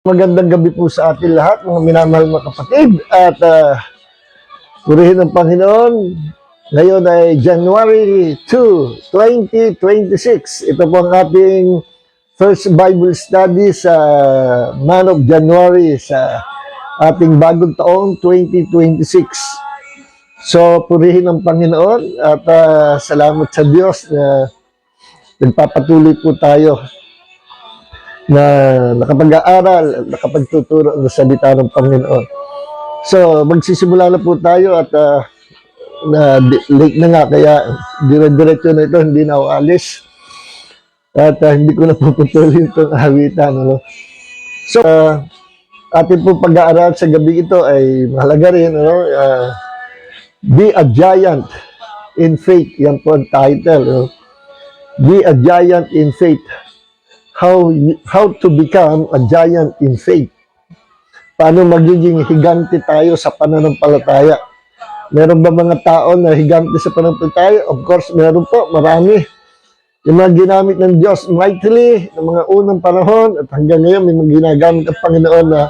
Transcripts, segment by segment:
Magandang gabi po sa atin lahat, mga minamahal mga kapatid. At purihin ng Panginoon. Ngayon ay January 2, 2026. Ito po ang ating first Bible study sa month of January sa ating bagong taong 2026. So, purihin ng Panginoon at salamat sa Diyos na nagpapatuloy po tayo na nakapag-aaral, nakapagtuturo ng salita ng Panginoon. So, magsisimula na po tayo at late na nga, kaya dire-diretso na ito, hindi na ako alis. At hindi ko na puputuloy itong awitan. Ano? So, ating po pag-aaral sa gabi ito ay mahalaga rin. Ano? Be a giant in faith. Yan po ang title. Ano? Be a giant in faith. How to become a giant in faith. Paano magiging higante tayo sa pananampalataya? Meron ba mga tao na higante sa pananampalataya? Of course, meron po, marami. Yung mga ginamit ng Diyos mightily ng mga unang panahon at hanggang ngayon may mga ginagamit ang Panginoon na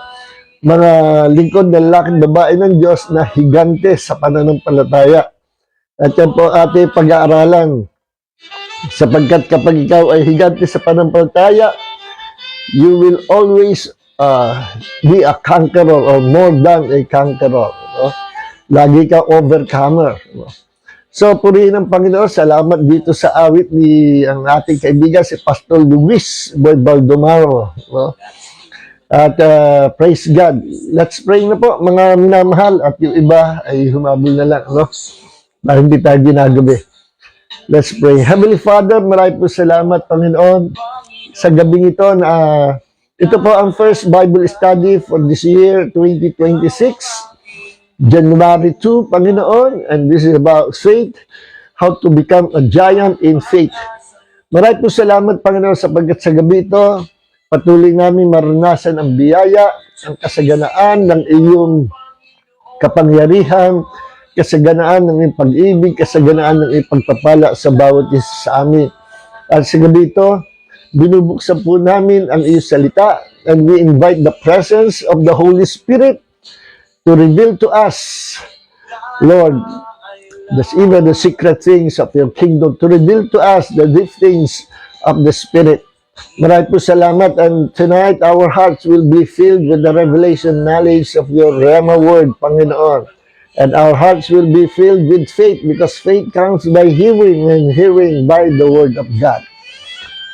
mga lingkod na lalaking babae ng Diyos na higante sa pananampalataya. At yan po ating pag-aaralan. Sapagkat kapag ikaw ay higante sa pananampalataya, you will always be a conqueror or more than a conqueror. No? Lagi ka overcomer. No? So, purihin ng Panginoon. Salamat dito sa awit ni ang ating kaibigan, si Pastor Luis Boy Baldomaro. No? At praise God. Let's pray na po, mga minamahal. At yung iba ay humabol na lang. No? Na hindi tayo ginagabi. Let's pray. Heavenly Father, maraming po salamat, Panginoon, sa gabing ito na ito po ang first Bible study for this year, 2026, January 2, Panginoon, and this is about faith, how to become a giant in faith. Maraming po salamat, Panginoon, sapagkat sa gabi ito, patuloy namin maranasan ang biyaya, ang kasaganaan ng iyong kapangyarihan, kasaganaan ng iyong pag-ibig, kasaganaan ng iyong pagpapala sa bawat isa sa amin. At sa gabi ito, binubuksan po namin ang iyong salita and we invite the presence of the Holy Spirit to reveal to us, Lord, even the secret things of your kingdom, to reveal to us the deep things of the Spirit. Maraming po salamat, and tonight our hearts will be filled with the revelation knowledge of your Rhema word, Panginoon. And our hearts will be filled with faith because faith comes by hearing and hearing by the word of God.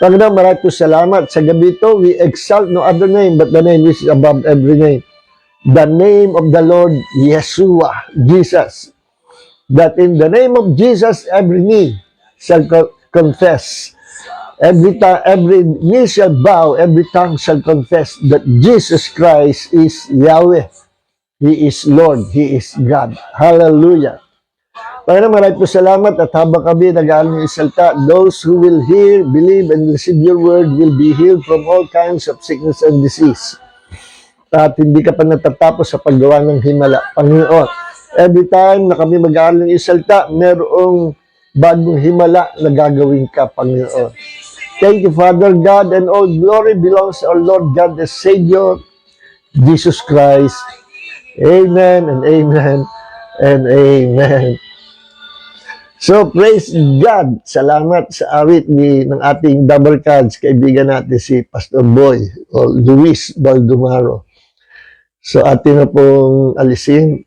Panginoon, maraming po salamat. Sa gabi ito, we exalt no other name but the name which is above every name. The name of the Lord, Yeshua, Jesus. That in the name of Jesus, every knee shall confess. Every knee shall bow, every tongue shall confess that Jesus Christ is Yahweh. He is Lord. He is God. Hallelujah. Panginoon, maraming po salamat at habang kami nag-aaral ng salita, those who will hear, believe, and receive your word will be healed from all kinds of sickness and disease. At hindi ka pa natatapos sa paggawa ng himala. Panginoon, every time na kami mag-aaral ng salita, merong bagong himala na gagawin ka, Panginoon. Thank you, Father God, and all glory belongs to our Lord God, the Savior, Jesus Christ. Amen and amen and amen. So, praise God. Salamat sa awit ng ating double cards, kaibigan natin si Pastor Boy o Luis Baldomaro. So, atin na pong alisin,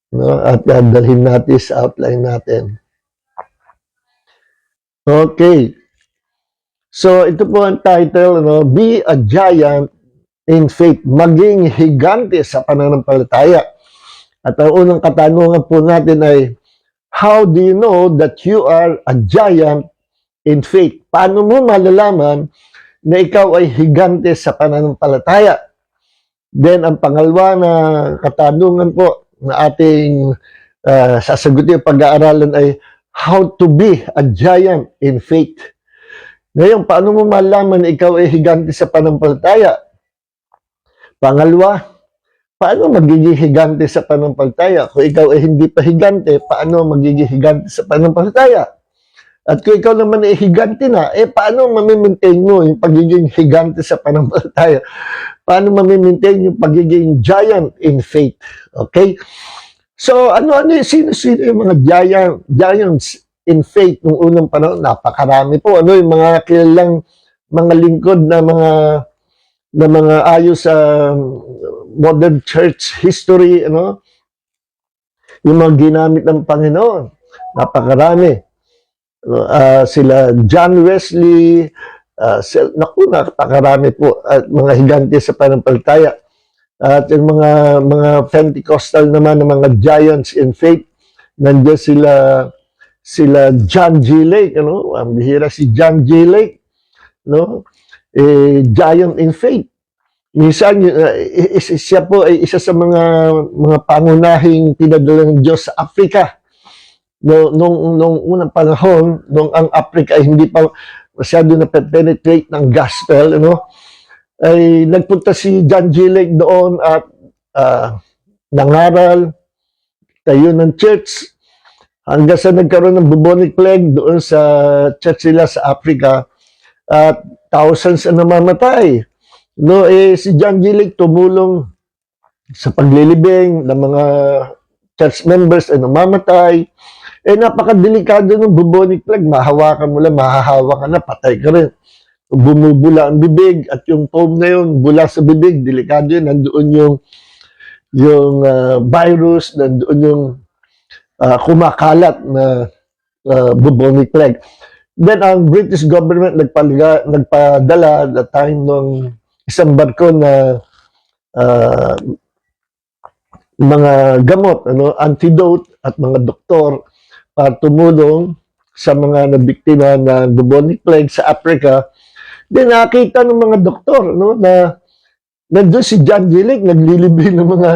no? At dalhin natin sa outline natin. Okay. So, ito po ang title, no? Be a giant in faith, maging higante sa pananampalataya. At ang unang katanungan po natin ay, how do you know that you are a giant in faith? Paano mo malalaman na ikaw ay higante sa pananampalataya? Then, ang pangalawa na katanungan po na ating sasagutin pag-aaralan ay, how to be a giant in faith. Ngayon, paano mo malalaman na ikaw ay higante sa pananampalataya? Pangalawa, paano magiging higante sa pananampalataya? Kung ikaw ay hindi pa higante, paano magiging higante sa pananampalataya? At kung ikaw naman ay higante na, paano mamimaintain mo yung pagiging higante sa pananampalataya? paano ma-maintain yung pagiging giant in faith. Okay? So, sino-sino yung mga giants in faith nung unang panahon? Napakarami po. Yung mga kilalang mga lingkod na mga ayos sa modern church history, yung mga ginamit ng Panginoon. Napakarami. Sila John Wesley, napakarami po, at mga higante sa pananampalataya. At yung mga Pentecostal naman, ng mga giants in faith, nandiyan sila John G. Lake, ang bihira si John G. Lake, giant in faith. Minsan, siya po ay isa sa mga pangunahing pinadala ng Diyos sa Africa. Nung unang panahon, nung ang Africa ay hindi pa masyado na penetrate ng gospel, ay nagpunta si John G. Lake doon at nangaral, tayo ng church, hanggang sa nagkaroon ng bubonic plague doon sa church nila sa Africa, at thousands na namamatay. Si John G. Lake tumulong sa paglilibing ng mga church members na namamatay. Napakadelikado ng bubonic plague. Mahawakan mo lang, mahahawa ka na, patay ka rin. Bumubula ang bibig at yung foam na yun, bula sa bibig, delikado yun. Nandoon yung virus, nandoon yung kumakalat na bubonic plague. Then ang British government nagpadala at the time ng isang barko na mga gamot, antidote at mga doktor para tumulong sa mga nabiktima ng bubonic plague sa Africa. Then nakita ng mga doktor na nandun si John G. Lake naglilibing ng mga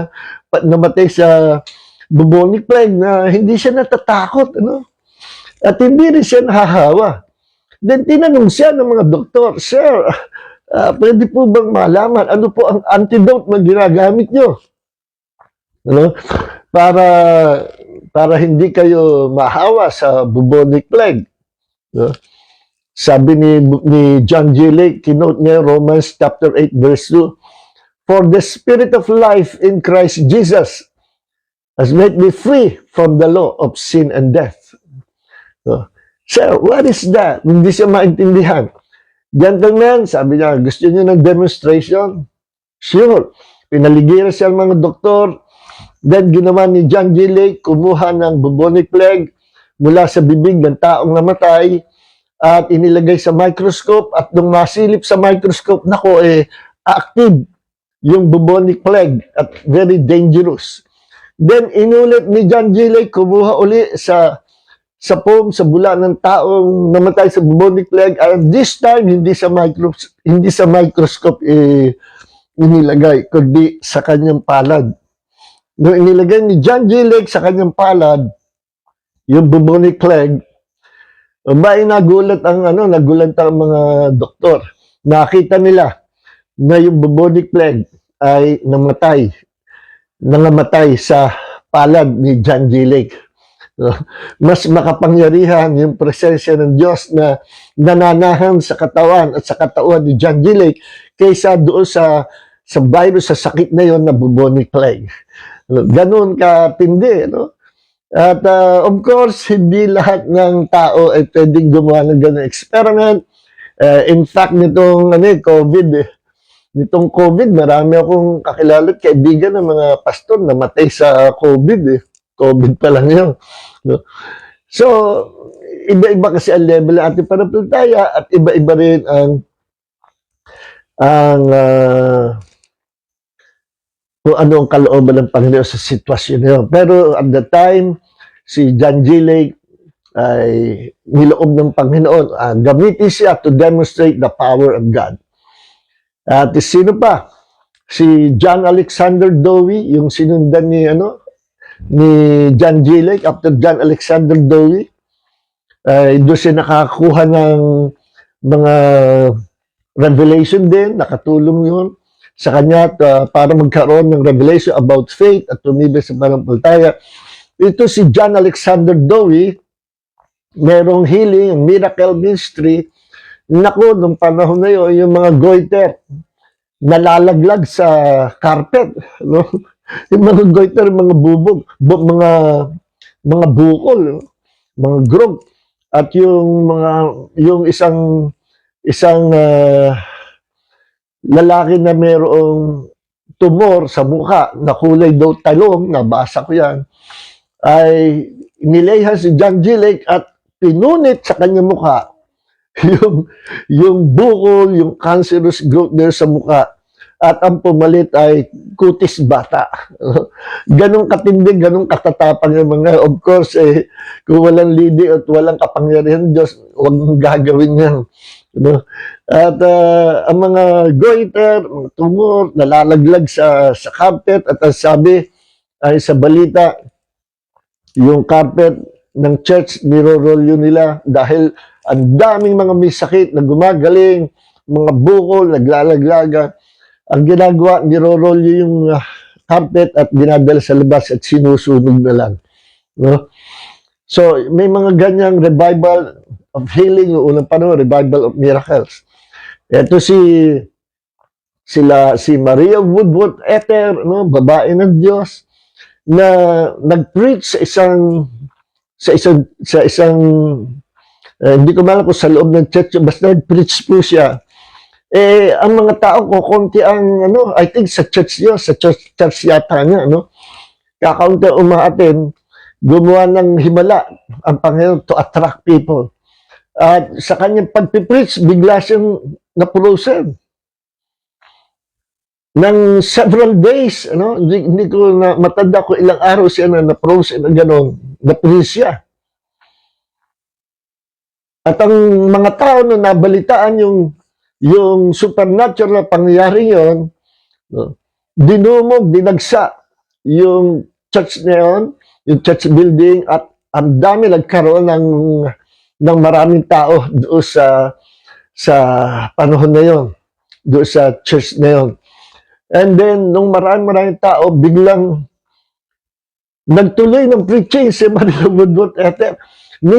namatay sa bubonic plague na hindi siya natatakot, at hindi rin siya nahahawa. Then tinanong siya ng mga doktor, "Sir, pwede po bang malaman ano po ang antidote na ginagamit nyo? Para hindi kayo mahawa sa bubonic plague." Sabi ni John G. Lake, kinote niya Romans chapter 8 verse 2, "For the spirit of life in Christ Jesus has made me free from the law of sin and death." So, what is that? Hindi siya maintindihan. "Gentlemen," sabi niya, "gusto niyo ng demonstration?" Sure. Pinaligiran siya ng mga doktor. Then, ginawa ni John G. Lake, kumuha ng bubonic plague mula sa bibig ng taong namatay at inilagay sa microscope, at nung masilip sa microscope, active yung bubonic plague at very dangerous. Then, inulit ni John G. Lake, kumuha uli sa foam, sa bula ng taong namatay sa bubonic plague, and this time, hindi sa microscope inilagay, kundi sa kanyang palad. Nung inilagay ni John G. Lake sa kanyang palad, yung bubonic plague, nagulat ang mga doktor. Nakita nila na yung bubonic plague ay nangamatay sa palad ni John G. Lake. Mas makapangyarihan yung presensya ng Diyos na nananahan sa katawan at sa katawan ni John G. Lake kaysa doon sa virus, sa sakit na yon na bubonic plague. Ganun katindi, At of course, hindi lahat ng tao ay pwedeng gumawa ng ganun experiment. In fact, nitong COVID, marami akong kakilala at kaibigan ng mga pastor na matay sa COVID. COVID pa lang yun. So, iba-iba kasi ang level ng ating pananampalataya at iba-iba rin kung ano ang kalooban ng Panginoon sa sitwasyon niyo. Pero at the time, si John G. Lake ay niloob ng Panginoon. Gamitin siya to demonstrate the power of God. At sino pa? Si John Alexander Dowie, yung sinundan ni John G. Lake. After John Alexander Dowie, doon siya nakakuha ng mga revelation din, nakatulong yun sa kanya para magkaroon ng revelation about faith at tumibay sa pananampalataya. Ito si John Alexander Dowie, merong healing, yung miracle ministry. Naku, nung panahon na yun, yung mga goiter, nalalaglag sa carpet, no? Yung mga goiter, mga bubog, mga bukol, no? Mga grog, at yung isang lalaki na mayroong tumor sa mukha na kulay daw talong, nabasa ko yan, ay nilayhan si John G. Lake at pinunit sa kanyang mukha yung bukol, yung cancerous growth there sa mukha, at ang pumalit ay kutis bata. Ganong katindi, ganong katatapang yung mga, of course, kung walang lidi at walang kapangyarihan Diyos, huwag mong gagawin yan. No? At ang mga goiter, mga tumor, nalalaglag sa carpet, at ang sabi ay sa balita, yung carpet ng church, niro-rolyo nila dahil ang daming mga may sakit na gumagaling, mga bukol, naglalaglaga. Ang ginagawa, niro-rolyo yung carpet at dinadala sa labas at sinusunog na lang. No? So, may mga ganyang revival of healing, yung unang panahon, revival of miracles. Ito si Maria Woodworth Ether, no, babae ng Diyos, na nag-preach sa isang hindi ko malala kung sa loob ng church, basta nag-preach po siya. Ang mga tao ko, konti ang, I think sa church yun, sa church yata niya, kakaunti umaatin, gumawa ng himala ang Panginoon to attract people. At sa kanyang pagpipreach, bigla siyang na-frozen. Ng several days, hindi ko na matanda ko ilang araw siya na-frozen na gano'n, na-freeze siya. At ang mga tao na nabalitaan yung supernatural na pangyayari yon, dinumog, dinagsa yung church na yun, yung church building, at ang dami nagkaroon ng maraming tao doon sa panahon na yon, doon sa church na yon. And then, nung maraming tao, biglang nagtuloy ng preaching si Maria Woodworth Ether.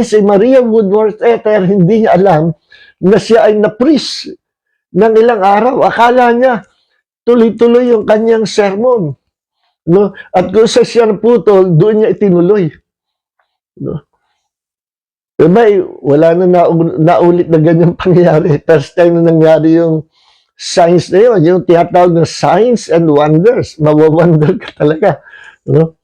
Si Maria Woodworth Ether, hindi niya alam na siya ay na-preach ng ilang araw. Akala niya, tuloy-tuloy yung kanyang sermon. No? At kung sa siya naputol, doon niya itinuloy. No? Diba, wala na naulit na ganyang pangyayari. First time na nangyari yung signs na yun, yung tinatawag na signs and wonders. Mawawonder ka talaga. No?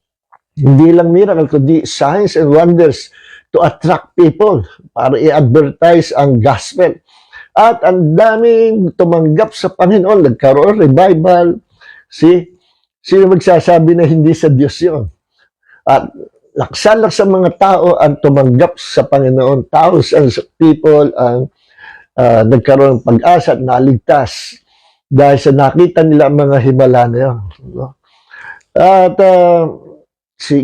Hindi lang miracle, kundi signs and wonders to attract people para i-advertise ang gospel. At ang daming tumanggap sa Panginoon, nagkaroon revival. Sino magsasabi na hindi sa Diyos yun? At laksalak sa mga tao ang tumanggap sa Panginoon. Thousands of people ang nagkaroon ng pag-asa at naligtas dahil sa nakita nila ang mga himala na yun. At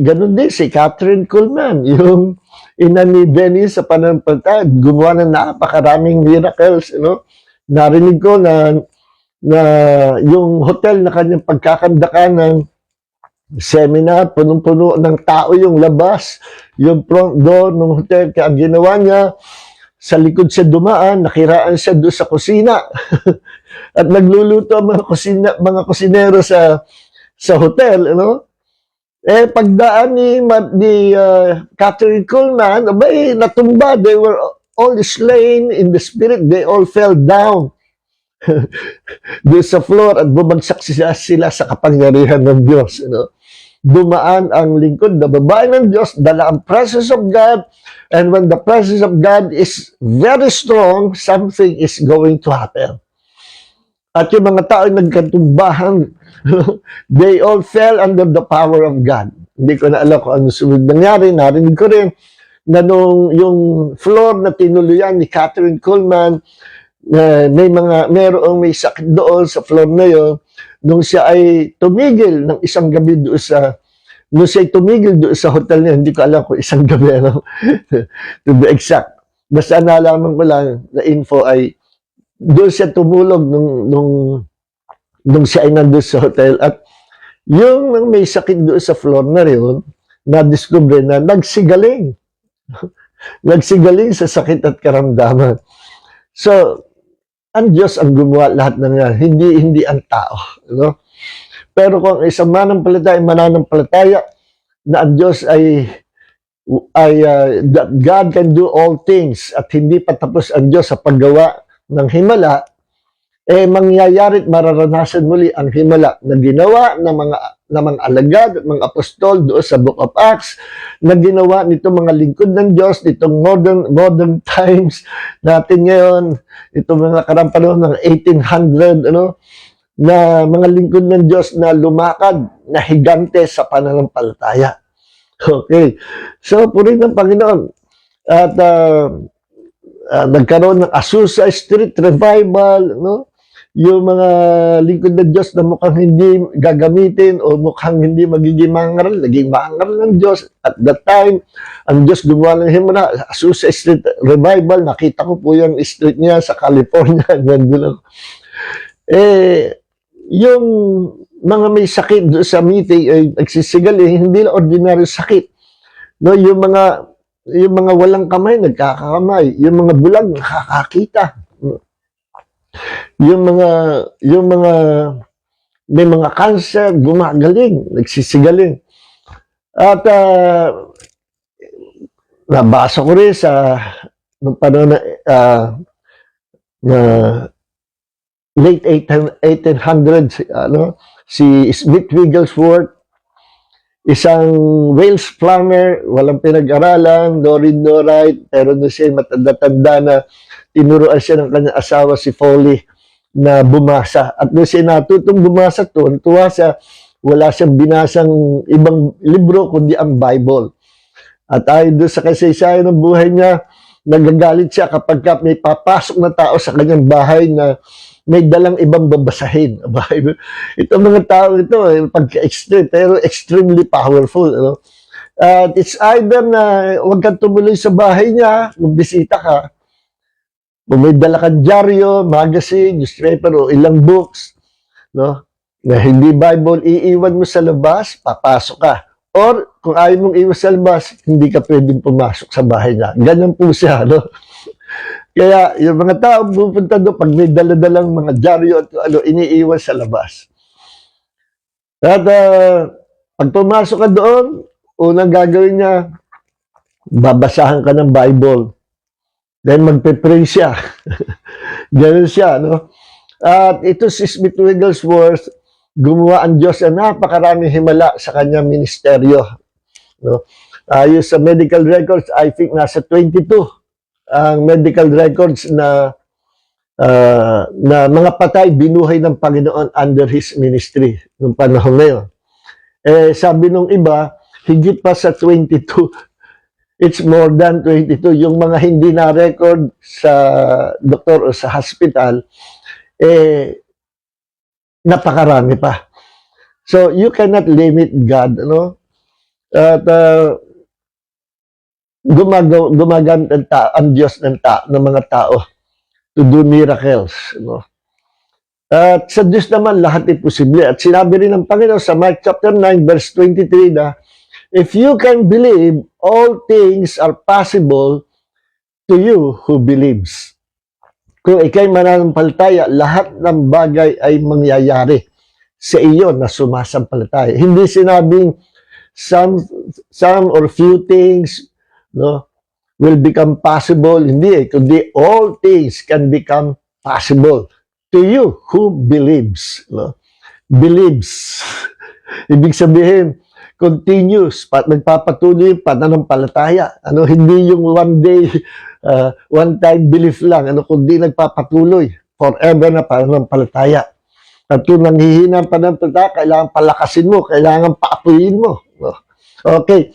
ganun din, si Catherine Kuhlman, yung ina ni Benny sa pananampalataya, gumawa ng napakaraming miracles. Narinig ko na yung hotel na kanyang pagkakandaka ng seminar, punong-puno ng tao yung labas, yung front door ng hotel. Kaya ang ginawa niya, sa likod siya dumaan, nakiraan siya doon sa kusina. At nagluluto ang mga kusinero sa hotel, pagdaan ni Catherine Kuhlman, natumba. They were all slain in the spirit. They all fell down doon sa floor at bumagsak sila sa kapangyarihan ng Diyos. Dumaan ang lingkod na babae ng Diyos, dala ang presence of God, and when the presence of God is very strong, something is going to happen. At yung mga tao nagkatumbahan, they all fell under the power of God. Hindi ko na alam kung ano sunod nangyari. Narinig ko rin na yung floor na tinuluyan ni Catherine Kuhlman, may sakit doon sa floor na yun, nung siya ay tumigil ng isang gabi doon sa hotel niya, hindi ko alam kung isang gabi, to be exact. Basta nalaman ko lang na info ay doon siya tumulog nung siya ay nandun sa hotel. At yung may sakit doon sa floor na rin, na-discover na nagsigaling. Nagsigaling sa sakit at karamdaman. So, ang Diyos ang gumawa lahat ng yan, hindi ang tao. Ano? Pero kung isang mananampalataya na ang Diyos that God can do all things at hindi pa tapos ang Diyos sa paggawa ng himala, mangyayari at mararanasan muli ang himala na ginawa ng mga alagad at mga apostol doon sa Book of Acts, na ginawa nito mga lingkod ng Diyos nitong modern times natin ngayon, itong mga panahon ng 1800, na mga lingkod ng Diyos na lumakad na higante sa pananampalataya. Okay. So, purihin ng Panginoon. At nagkaroon ng Azusa Street Revival, yung mga lingkod ng Diyos na mukhang hindi gagamitin o mukhang hindi magiging mangaral, naging mangaral ng Diyos. At that time, ang Diyos gumawa ng himala, Azusa Street Revival, nakita ko po yung street niya sa California, nandun ako. Yung mga may sakit doon sa meeting ay nagsisigaling, hindi lang ordinary sakit. No, yung mga walang kamay, nagkakakamay. Yung mga bulag, nakakakita. Yung mga may mga cancer, gumagaling, nagsisigaling. At nabasa ko rin sa nung panahon na late 1800s, si Smith Wigglesworth, isang Wales farmer, walang pinag-aralan, no read, no write, pero no siya matanda-tanda na tinuruan siya ng kanyang asawa si Foley na bumasa. At doon siya natutong bumasa, tuwa siya, wala siyang binasang ibang libro kundi ang Bible. At ayon doon sa kasaysayan ng buhay niya, nagagalit siya kapag may papasok na tao sa kanyang bahay na may dalang ibang babasahin. Itong mga tao ito, pagka-extreme, pero extremely powerful. At it's either na huwag kang tumuloy sa bahay niya, kung bisita ka, kung may dala kang dyaryo, magazine, newspaper, o ilang books, na hindi Bible, iiwan mo sa labas, papasok ka. Or, kung ayaw mong iwas sa labas, hindi ka pwedeng pumasok sa bahay niya. Ganyan po siya, Kaya, yung mga tao pupunta doon, pag may dala-dalang mga dyaryo at iniiwan sa labas. At, pag pumasok ka doon, unang gagawin niya, babasahan ka ng Bible. Then, magpe-pray siya. Ganun siya, At ito si Smith Wigglesworth, gumawa ang Diyos na napakaraming himala sa kanyang ministeryo. Ayon sa medical records, I think nasa 22 ang medical records na mga patay binuhay ng Panginoon under His ministry noong panahon ngayon. Sabi nung iba, higit pa sa 22. It's more than 22. Yung mga hindi na-record sa doktor o sa hospital, napakarami pa. So, you cannot limit God, At gumagamit ang Diyos ng mga tao to do miracles, At sa Diyos naman, lahat ay posible. At sinabi rin ng Panginoon sa Mark chapter 9, verse 23 na, if you can believe, all things are possible to you who believes. Kung ikay mananampalataya, lahat ng bagay ay mangyayari sa iyo na sumasampalataya. Hindi sinabing some or few things will become possible. Hindi, kundi all things can become possible to you who believes. Believes. Ibig sabihin, continuous, nagpapatuloy yung pananampalataya. Hindi yung one time belief lang, kundi nagpapatuloy forever na pananampalataya. At kung nanghihina ang pananampalataya, kailangan palakasin mo, kailangan paapuyin mo. Okay.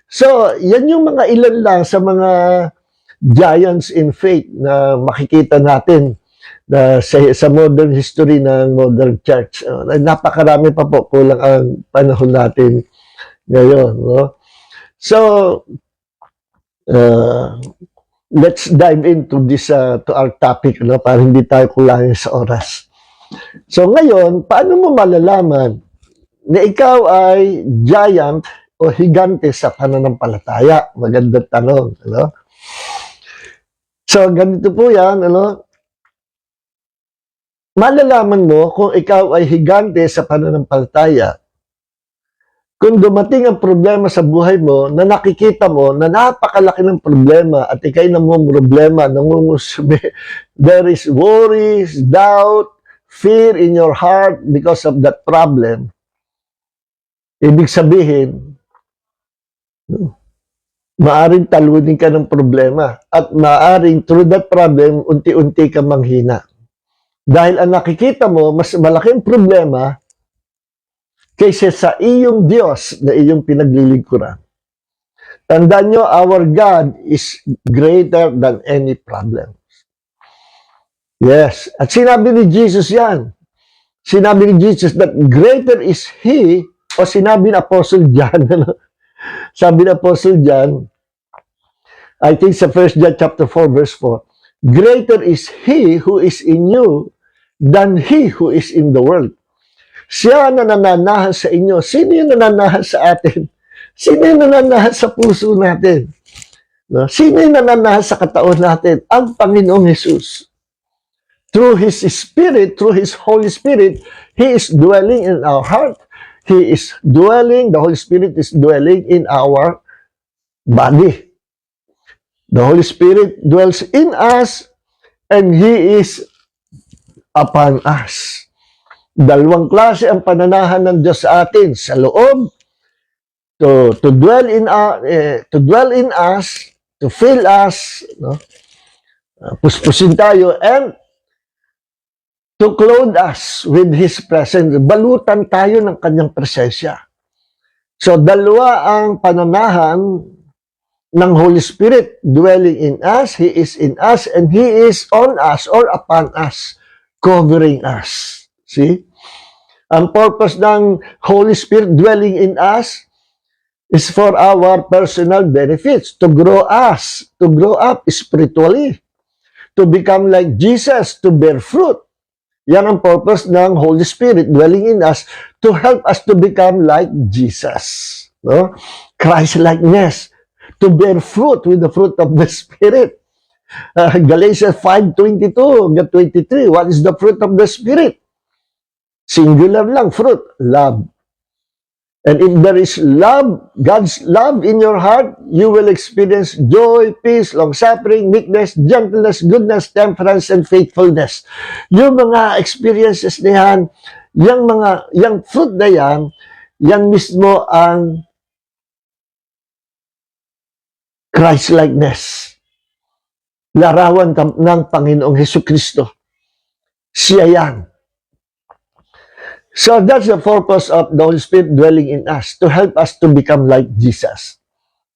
So, yan yung mga ilan lang sa mga giants in faith na makikita natin sa modern history ng modern church. Napakarami pa po, kulang ang panahon natin ngayon. So, let's dive into this to our topic para hindi tayo kulangin sa oras. So ngayon, paano mo malalaman na ikaw ay giant o higante sa pananampalataya? Magandang tanong. So ganito po yan, malalaman mo kung ikaw ay higante sa pananampalataya kung dumating ang problema sa buhay mo na nakikita mo na napakalaki ng problema at ikay namumroblema, nangungusubi, there is worries, doubt, fear in your heart because of that problem. Ibig sabihin, maaring talunin ka ng problema at maaring through that problem, unti-unti ka manghina. Dahil ang nakikita mo, mas malaking problema kaysa sa iyong Diyos na iyong pinaglilingkuran. Tandaan nyo, our God is greater than any problem. Yes. At sinabi ni Jesus yan. Sinabi ni Jesus that greater is He, o sinabi ni Apostle John, sabi ni Apostle John, I think sa 1 John chapter 4 verse 4, greater is He who is in you than he who is in the world. Siya na nananahan sa inyo. Sino yung nananahan sa atin? Sino yung nananahan sa puso natin? No? Sino yung nananahan sa katawan natin? Ang Panginoong Jesus. Through His Spirit, through His Holy Spirit, He is dwelling in our heart. He is dwelling, the Holy Spirit is dwelling in our body. The Holy Spirit dwells in us and He is upon us. Dalawang klase ang pananahan ng Diyos sa atin, sa loob, to dwell in us, to fill us, no? Puspusin tayo, and to clothe us with His presence. Balutan tayo ng Kanyang presensya. So, dalawa ang pananahan ng Holy Spirit dwelling in us. He is in us, and He is on us or upon us, covering us. See? Ang purpose ng Holy Spirit dwelling in us is for our personal benefits, to grow up spiritually, to become like Jesus, to bear fruit. Yan ang purpose ng Holy Spirit dwelling in us, to help us to become like Jesus. No? Christ-likeness, to bear fruit with the fruit of the Spirit. Galatians 5:22-23, what is the fruit of the Spirit? Singular lang, fruit, love. And if there is love, God's love in your heart, you will experience joy, peace, long-suffering, meekness, gentleness, goodness, temperance, and faithfulness. Yung mga experiences na yan, yung fruit na yan mismo ang Christ-likeness. Larawan ng Panginoong Hesukristo. Siya yan. So that's the purpose of the Holy Spirit dwelling in us, to help us to become like Jesus,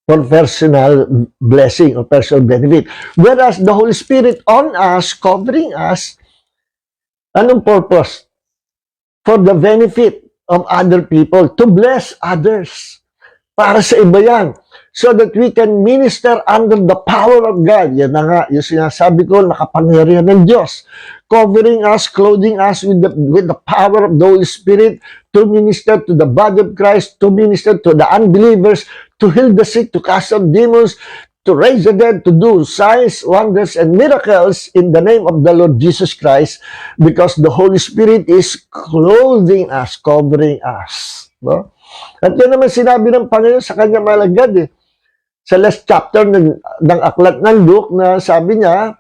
for personal blessing or personal benefit. Whereas the Holy Spirit on us, covering us, anong purpose? For the benefit of other people, to bless others. Para sa iba yan. So that we can minister under the power of God. Yan na nga, yung sinasabi ko, nakapangyarihan ng Diyos. Covering us, clothing us with the power of the Holy Spirit to minister to the body of Christ, to minister to the unbelievers, to heal the sick, to cast out demons, to raise the dead, to do signs, wonders, and miracles in the name of the Lord Jesus Christ, because the Holy Spirit is clothing us, covering us. No? At yun naman sinabi ng Panginoon sa kanyang malagad sa last chapter ng aklat ng Luke, na sabi niya,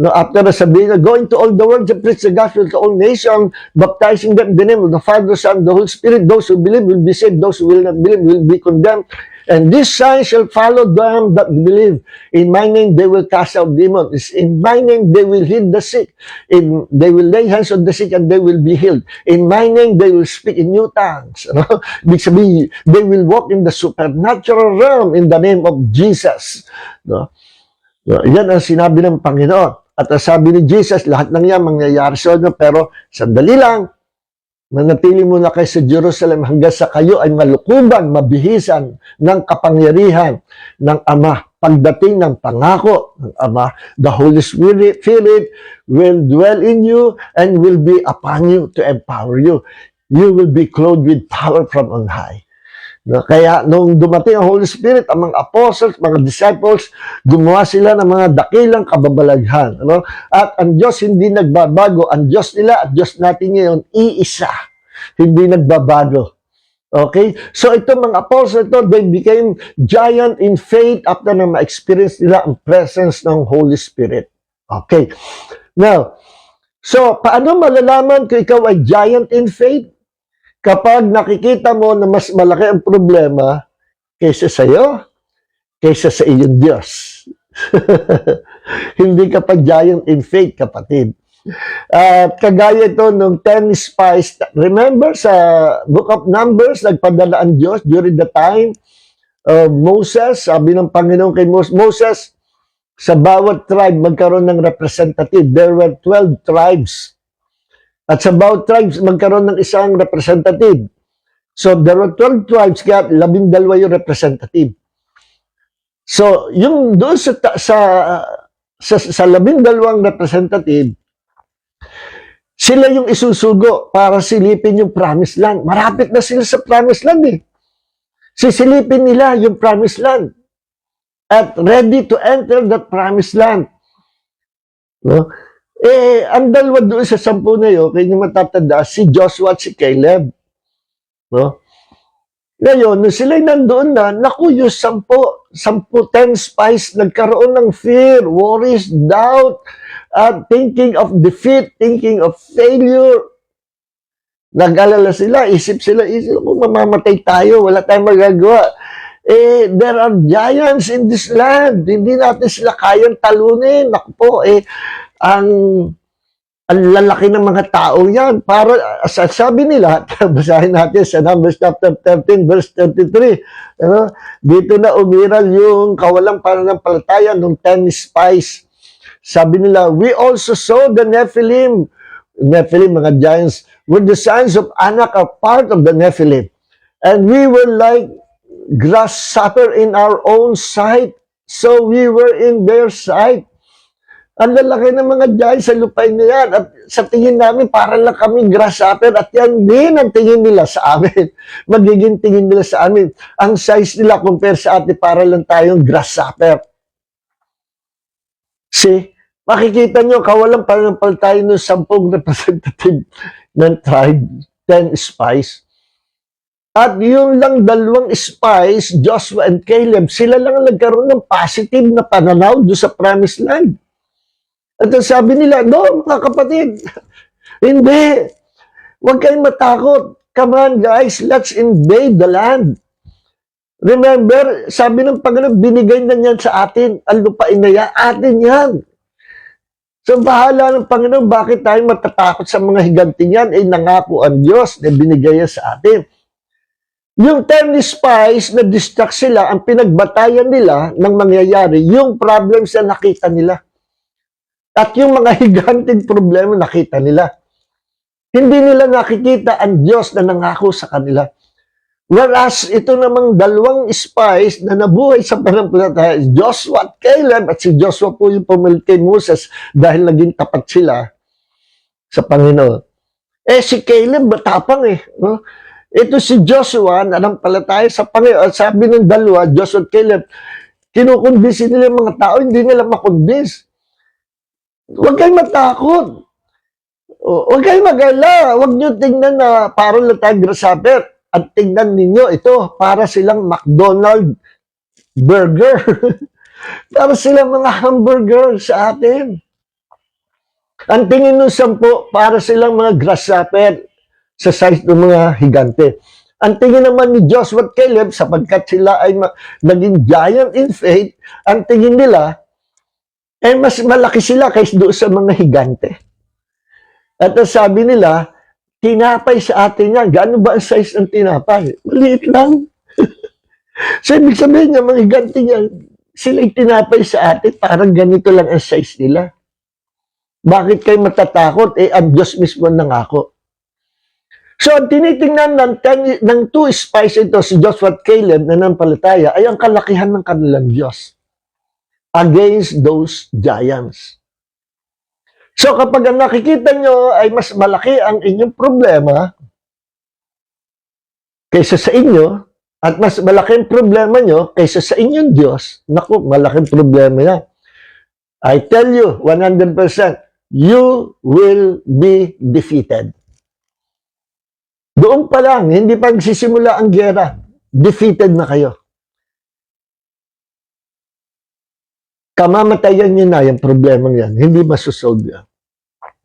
no, after sabihin niya, go into all the world and preach the gospel to all nations, baptizing them in the name of the Father, Son, and the Holy Spirit. Those who believe will be saved, those who will not believe will be condemned. And this sign shall follow them that believe. In my name they will cast out demons. In my name they will heal the sick. They will lay hands on the sick and they will be healed. In my name they will speak in new tongues. Ibig sabihin, they will walk in the supernatural realm in the name of Jesus. No? Yan ang sinabi ng Panginoon. At sabi ni Jesus, lahat ng yan mangyayari sa inyo, pero sandali lang, manatili muna kayo sa Jerusalem hanggang sa kayo ay malukuban, mabihisan ng kapangyarihan ng Ama. Pagdating ng pangako ng Ama, the Holy Spirit will dwell in you and will be upon you to empower you. You will be clothed with power from on high. No? Kaya nung dumating ang Holy Spirit, ang mga apostles, mga disciples, gumawa sila ng mga dakilang kababalaghan. Ano? At ang Diyos hindi nagbabago. Ang Diyos nila at Diyos natin ngayon, iisa. Hindi nagbabago. Okay? So ito mga apostles, ito, they became giant in faith after na ma-experience nila ang presence ng Holy Spirit. Okay. Now, so paano malalaman kung ikaw ay giant in faith? Kapag nakikita mo na mas malaki ang problema kaysa sa iyo, kaysa sa iyong Diyos. Hindi ka pa giant in faith, kapatid. At kagaya ito nung 10 spies. Remember sa Book of Numbers, nagpadala ang Diyos during the time of Moses. Sabi ng Panginoon kay Moses, sa bawat tribe magkaroon ng representative. There were 12 tribes. At sa bawat tribes, magkaroon ng isang representative. So, there were 12 tribes, kaya 12 yung representative. So, yung doon sa 12 representative, sila yung isusugo para silipin yung promised land. Marapit na sila sa promised land eh. Sisilipin nila yung promised land. At ready to enter that promised land. No? Ang dalawa doon sa 10 na yun, kaya nyo matatanda, si Joshua at si Caleb. No? Ngayon, nung sila'y nandoon na, naku, yung 10, 10 spies, nagkaroon ng fear, worries, doubt, thinking of defeat, thinking of failure. Nag-alala sila, isip, kung mamamatay tayo, wala tayong magagawa. There are giants in this land. Hindi natin sila kayang talunin. Naku po, ang lalaki ng mga tao yan. Para, sabi nila, basahin natin sa Numbers chapter 13, verse 33. Dito na umiral yung kawalang pananampalataya ng 10 spies. Sabi nila, we also saw the Nephilim, mga giants, were the sons of Anak, are part of the Nephilim. And we were like grasshopper in our own sight, so we were in their sight. Ang lalaki ng mga giants sa lupain na yan. At sa tingin namin, para lang kami grasshopper. At yan din ang tingin nila sa amin. Magiging tingin nila sa amin. Ang size nila compare sa atin, para lang tayong grasshopper. See? Makikita nyo, kawalang pananampalataya ng 10 representative ng tribe, 10 spies. At yung lang 2 spies, Joshua and Caleb, sila lang ang nagkaroon ng positive na pananaw doon sa promised land. At sabi nila, no, mga kapatid, hindi. Huwag kayong matakot. Come on, guys, let's invade the land. Remember, sabi ng Panginoon, binigay na niyan sa atin. Ang lupain na yan, atin yan. So, bahala ng Panginoon, bakit tayo matatakot sa mga higanting yan? Nangako ang Diyos na binigay sa atin. Yung 10 spies, na-distract sila, ang pinagbatayan nila ng mangyayari, yung problems na nakita nila. At yung mga higanting problema nakita nila. Hindi nila nakikita ang Diyos na nangako sa kanila. Whereas ito namang 2 spies na nabuhay sa pananampalataya, Joshua at Caleb, at si Joshua po yung pumilit kay Moses dahil naging tapat sila sa Panginoon. Si Caleb matapang no? Ito si Joshua, nanampalataya sa Panginoon. Sabi ng 2, Joshua at Caleb, kinukumbinsin nila yung mga tao, hindi nila makumbins. Huwag kayong matakot. Huwag kayong mag-ala. Huwag nyo tingnan na parang lang tayong grasshopper. At tingnan ninyo, ito, para silang McDonald's burger. Para silang mga hamburger sa atin. Ang tingin ng 10, para silang mga grasshopper sa size ng mga higante. Ang tingin naman ni Joshua at Caleb, sapagkat sila ay naging giant in faith, ang tingin nila, mas malaki sila kaysa doon sa mga higante. At ang sabi nila, tinapay sa atin yan. Gaano ba ang size ng tinapay? Maliit lang. So, ibig sabihin niya, mga higante yan, sila'y tinapay sa atin, parang ganito lang ang size nila. Bakit kayo matatakot? Ang Diyos mismo nangako. So, ang tinitingnan ng 2 spies ito, si Joshua at Caleb, na nanampalataya, ay ang kalakihan ng kanilang Diyos against those giants. So, kapag ang nakikita nyo ay mas malaki ang inyong problema kaysa sa inyo, at mas malaking problema nyo kaysa sa inyong Diyos, naku, malaking problema yan. I tell you, 100%, you will be defeated. Doon pa lang, hindi pa nagsisimula ang gera, defeated na kayo. Kamamatayan nyo na yung problema yan, hindi masusolve yan.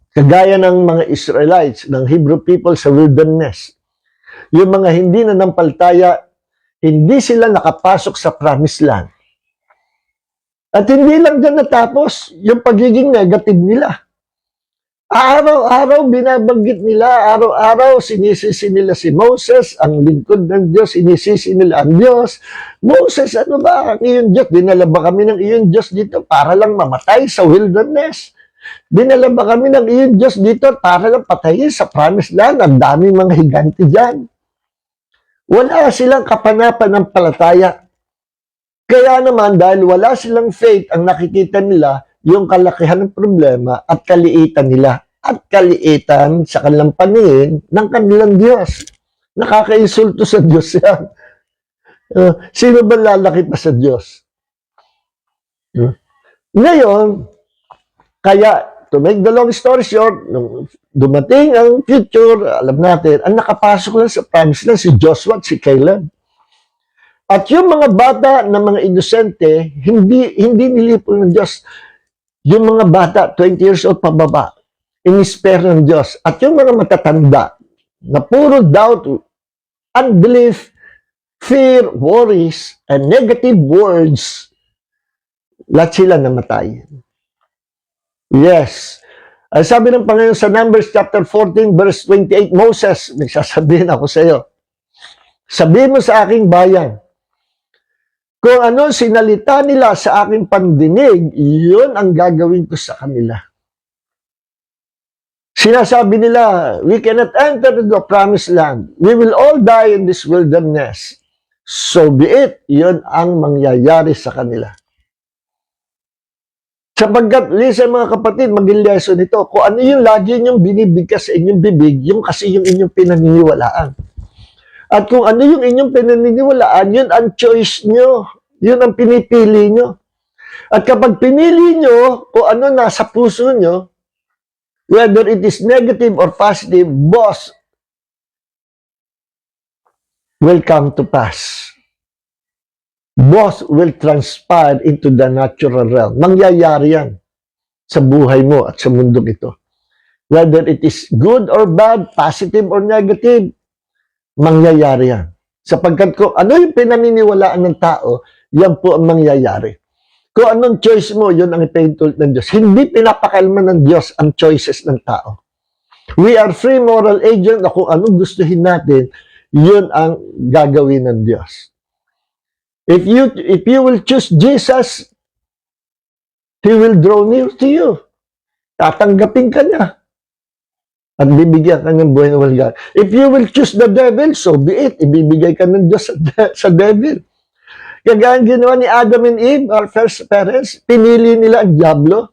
Kagaya ng mga Israelites, ng Hebrew people sa wilderness, yung mga hindi nanampalataya, hindi sila nakapasok sa promised land. At hindi lang dyan natapos yung pagiging negative nila. Araw-araw binabanggit nila, araw-araw sinisisi nila si Moses, ang lingkod ng Diyos, sinisisi nila ang Diyos. Moses, ano ba ang iyong Diyos? Dinala ba kami ng iyong Diyos dito para lang mamatay sa wilderness? Dinala ba kami ng iyong Diyos dito para lang patayin sa promised land? Ang daming mga higante dyan. Wala silang kapanapan ng palataya. Kaya naman, dahil wala silang faith, ang nakikita nila, yung kalakihan ng problema at kaliitan nila. At kaliitan sa kanilang paningin ng kanilang Diyos. Nakakainsulto sa Diyos yan. Sino ba lalaki pa sa Diyos? Ngayon, kaya, to make the long story short, nung dumating ang future, alam natin, ang nakapasok lang sa promise lang si Joshua at si Caleb. At yung mga bata na mga inosente, hindi nilipol ng Diyos. Yung mga bata, 20 years old pababa, in-spare ng Diyos. At yung mga matatanda, na puro doubt, unbelief, fear, worries, and negative words, lahat sila namatay. Yes. Ay sabi ng Panginoon sa Numbers chapter 14, verse 28, Moses, may sasabihin ako sa iyo, sabihin mo sa aking bayan, kung ano sinalita nila sa aking pandinig, yun ang gagawin ko sa kanila. Sinasabi nila, we cannot enter the promised land. We will all die in this wilderness. So be it, yun ang mangyayari sa kanila. Sapagkat, listen mga kapatid, maging lesson ito, kung ano yung lagi niyong binibigkas sa inyong bibig, yung kasi yung inyong pinaniniwalaan. At kung ano yung inyong pinaniniwalaan, yun ang choice nyo. Yun ang pinipili nyo. At kapag pinili nyo kung ano nasa puso nyo, whether it is negative or positive, boss will come to pass. Both will transpire into the natural realm. Mangyayari yan sa buhay mo at sa mundong ito. Whether it is good or bad, positive or negative, mangyayari yan. Sapagkat kung ano yung pinaniniwalaan ng tao, yan po ang mangyayari. Kung anong choice mo, yun ang ipinutulot ng Diyos. Hindi pinapakailman ng Diyos ang choices ng tao. We are free moral agent na kung anong gustuhin natin, yun ang gagawin ng Diyos. If you will choose Jesus, He will draw near to you. Tatanggapin ka niya. At bibigyan ka ng buhay na walang. If you will choose the devil, so be it. Ibibigay ka ng Diyos sa devil. Kaya ginawa ni Adam and Eve, our first parents, pinili nila ang diablo.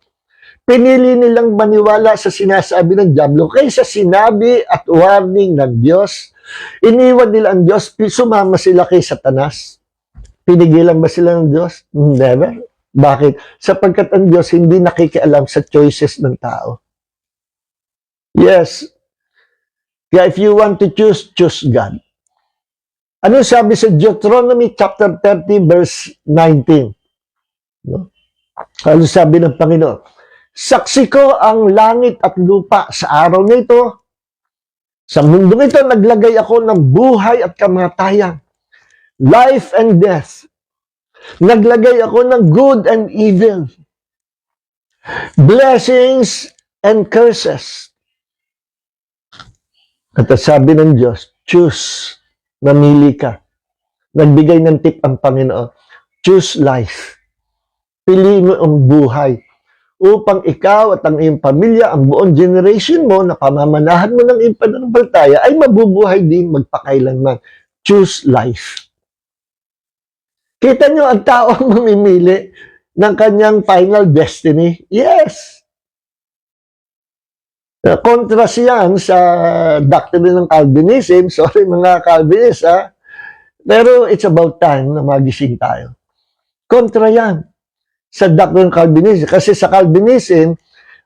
Pinili nilang maniwala sa sinasabi ng diablo kaysa sinabi at warning ng Diyos. Iniwan nila ang Diyos, sumama sila kay Satanas. Pinigilan ba sila ng Diyos? Never. Bakit? Sapagkat ang Diyos hindi nakikialam sa choices ng tao. Yes. Kaya if you want to choose God. Ano sabi sa Deuteronomy chapter 30 verse 19? No? Ano sabi ng Panginoon? Saksi ko ang langit at lupa sa araw na ito. Sa mundong ito, naglagay ako ng buhay at kamatayan. Life and death. Naglagay ako ng good and evil. Blessings and curses. At sabi ng Diyos, choose. Namili ka. Nagbigay ng tip ang Panginoon. Choose life. Pili mo ang buhay. Upang ikaw at ang iyong pamilya, ang buong generation mo na pamamanahan mo ng iyong pananampalataya ay mabubuhay din magpakailanman. Choose life. Kita nyo, ang tao ang mamimili ng kanyang final destiny? Yes. Kontras yan sa doctrine ng Calvinism. Sorry mga Calvinist, ha? Pero it's about time na magising tayo. Kontra yan sa doctrine ng Calvinism. Kasi sa Calvinism,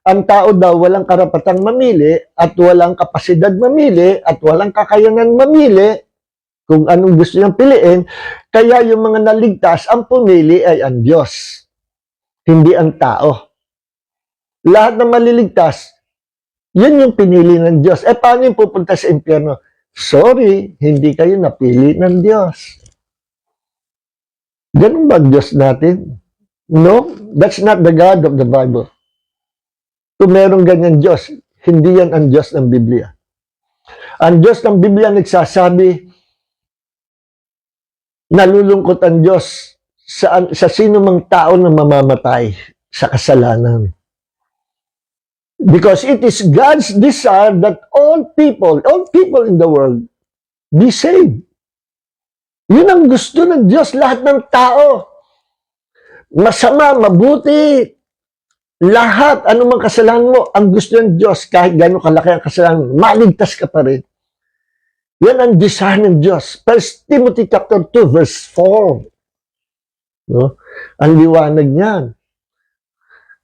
ang tao daw walang karapatang mamili at walang kapasidad mamili at walang kakayanan mamili kung anong gusto niyang piliin. Kaya yung mga naligtas, ang pumili ay ang Diyos, hindi ang tao. Lahat ng maliligtas, yun yung pinili ng Diyos. Paano yung pupunta sa impyerno? Sorry, hindi kayo napili ng Diyos. Ganun ba ang Diyos natin? No, that's not the God of the Bible. Kung merong ganyan Diyos, hindi yan ang Diyos ng Biblia. Ang Diyos ng Biblia nagsasabi, nalulungkot ang Diyos sa sino mang tao na mamamatay sa kasalanan. Because it is God's desire that all people in the world, be saved. Yun ang gusto ng Diyos, lahat ng tao. Masama, mabuti, lahat, anumang kasalanan mo, ang gusto ng Diyos, kahit gano'ng kalaki ang kasalanan mo, maligtas ka pa rin. Yan ang desire ng Diyos. 1 Timothy chapter 2, verse 4. No? Ang liwanag niyan.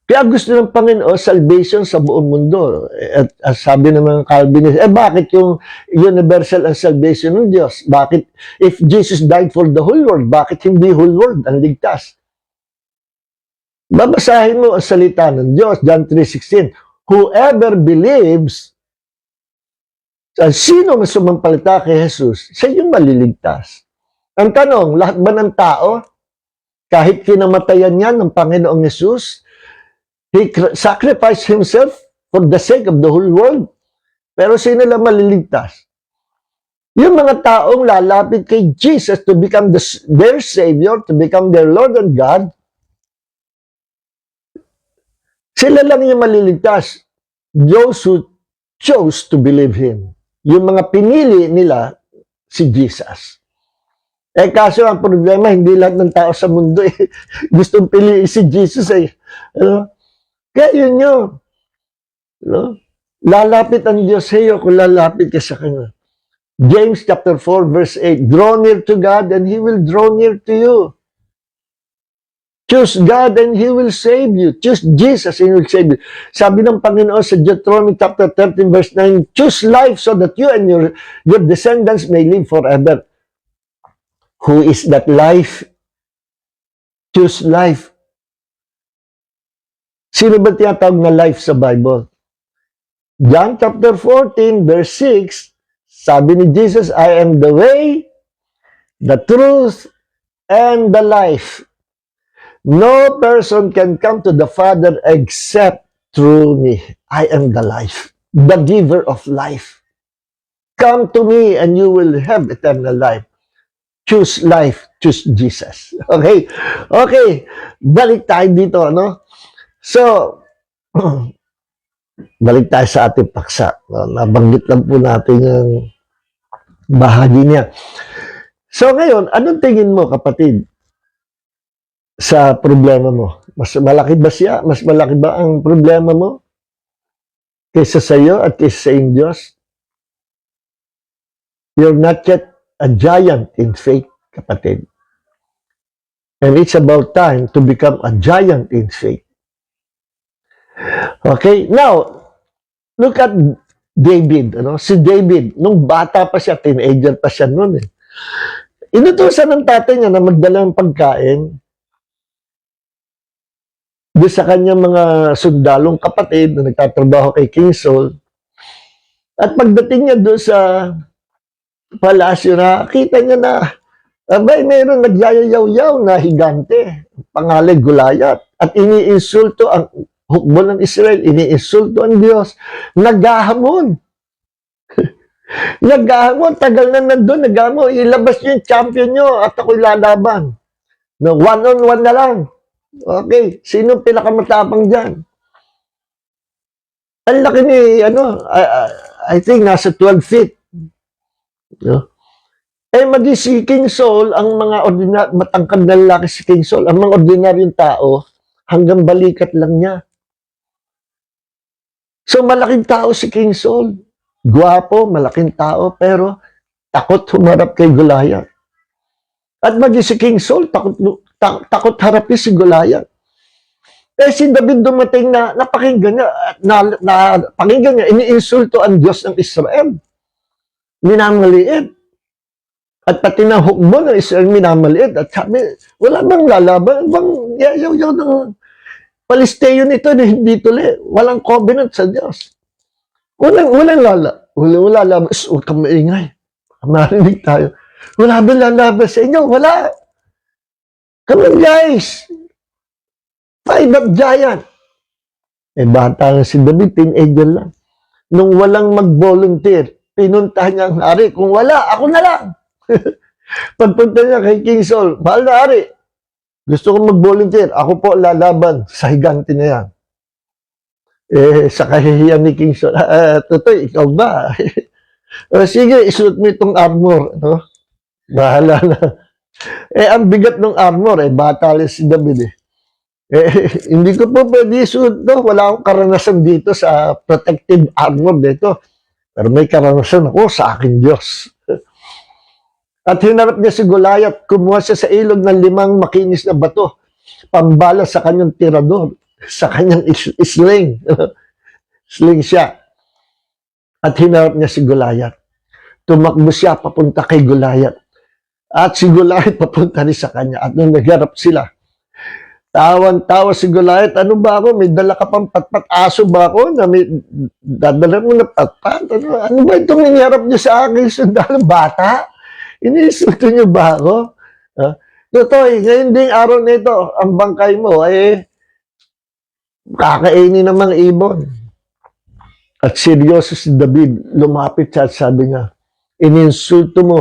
Kaya gusto ng Panginoon, salvation sa buong mundo. At sabi ng mga Calvinist, bakit yung universal ang salvation ng Diyos? Bakit, if Jesus died for the whole world, bakit hindi whole world ang ligtas? Babasahin mo ang salita ng Diyos, John 3:16. Whoever believes, sino man sumampalita kay Jesus, siya yung maliligtas. Ang tanong, lahat ba ng tao, kahit kinamatayan niya ng Panginoong Jesus, He sacrificed Himself for the sake of the whole world. Pero sino lang maliligtas? Yung mga taong lalapit kay Jesus to become their Savior, to become their Lord and God, sila lang yung maliligtas. Those who chose to believe Him. Yung mga pinili nila, si Jesus. Kaso ang problema, hindi lahat ng tao sa mundo gustong piliin si Jesus Kaya yun yun. No? Lalapit ang Diyos sa iyo kung lalapit ka sa Kanya. James chapter 4 verse 8, draw near to God and He will draw near to you. Choose God and He will save you. Choose Jesus and He will save you. Sabi ng Panginoon sa Deuteronomy chapter 13 verse 9, choose life so that you and your descendants may live forever. Who is that life? Choose life. Sino ba tinatawag na life sa Bible? John chapter 14 verse 6, sabi ni Jesus, I am the way, the truth, and the life. No person can come to the Father except through me. I am the life, the giver of life. Come to me and you will have eternal life. Choose life, choose Jesus. Okay? Okay, balik tayo dito, no? So, balik tayo sa ating paksa. Nabanggit lang po natin yung bahagi niya. So ngayon, anong tingin mo, kapatid, sa problema mo? Mas malaki ba siya? Mas malaki ba ang problema mo kaysa sa iyo at kaysa sa iyong Diyos? You're not yet a giant in faith, kapatid. And it's about time to become a giant in faith. Okay, now, look at David. Si David, nung bata pa siya, teenager pa siya noon Inutusan ng tatay niya na magdala ng pagkain doon sa kanyang mga sundalong kapatid na nagtatrabaho kay King Saul. At pagdating niya doon sa palasyo kita niya na mayroon nagyayaw-yaw na higante, pangalan Goliath, at iniinsulto ang hukbo ng Israel, iniinsulto ang Diyos, naghahamon. Naghahamon, tagal na nandun, naghahamon, ilabas niyo yung champion niyo at ako'y lalaban. No, one-on-one na lang. Okay, sino pinakamatapang dyan? Ang laki ni, I think nasa 12 feet. No? Madi si King Saul, ang mga matangkad na lalaki si King Saul, ang mga ordinaryong tao, hanggang balikat lang niya. So, malaking tao si King Saul. Gwapo, malaking tao, pero takot humarap kay Goliath. At maging si King Saul, takot harapin si Goliath. Eh si David dumating na napakinggan niya, pakinggan niya, iniinsulto ang Diyos ng Israel. Minamaliit. At pati na hukbo ng Israel minamaliit. At sabi, wala bang lalaban? Bang yaw ng Palesteo nito na hindi tuli. Walang covenant sa Diyos. Walang lalaban. Huwag kang maingay. Marinig tayo. Wala bang lalaban sa inyo? Wala. Come on, guys. Fight up giant. Eh, bata na si David, teenager lang. Nung walang mag-volunteer, pinuntahan niya ang hari. Kung wala, ako na lang. Pagpunta niya kay King Saul, mahal na hari, gusto kong mag-volunteer. Ako po lalaban sa higante na yan. Eh, sa kahihiyan ni King Saul, Totoy, ikaw ba? Sige, isuot mo itong armor. No? Bahala na. Eh, ang bigat ng armor, bata lang si David hindi ko po pwede isuot to. Wala akong karanasan dito sa protective armor dito. Pero may karanasan ako sa aking Diyos. At hinarap niya si Goliath, kumuha siya sa ilog ng 5 makinis na bato, pambala sa kanyang tirador, sa kanyang sling. Sling siya. At hinarap niya si Goliath. Tumakbo siya papunta kay Goliath. At si Goliath papunta rin sa kanya. At nung nagharap sila, tawan-tawa si Goliath, ano ba ako? May dala ka pang patpat, aso ba ako? Na may dadala mo na patpat? Ano ba itong nangyarap niyo sa akin? Sandalang bata? Inisulto niyo ba ako? Totoy, ngayon ding araw na ito, ang bangkay mo kakainin ng mga ibon. At seryoso si David, lumapit siya at sabi niya, ininsulto mo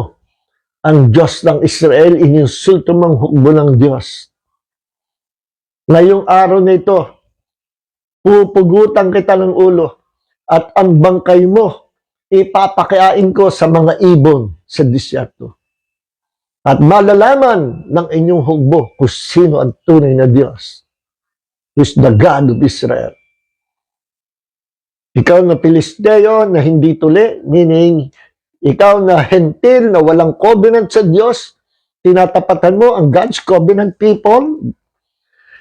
ang Diyos ng Israel, ininsulto mo ang hukbo ng Diyos. Ngayong araw na ito, pupugutan kita ng ulo at ang bangkay mo ipapakiain ko sa mga ibon sa disyerto. At malalaman ng inyong hukbo kung sino ang tunay na Diyos, who is the God of Israel. Ikaw na Pilisteo na hindi tuli, meaning ikaw na hentil na walang covenant sa Diyos, tinatapatan mo ang God's covenant people,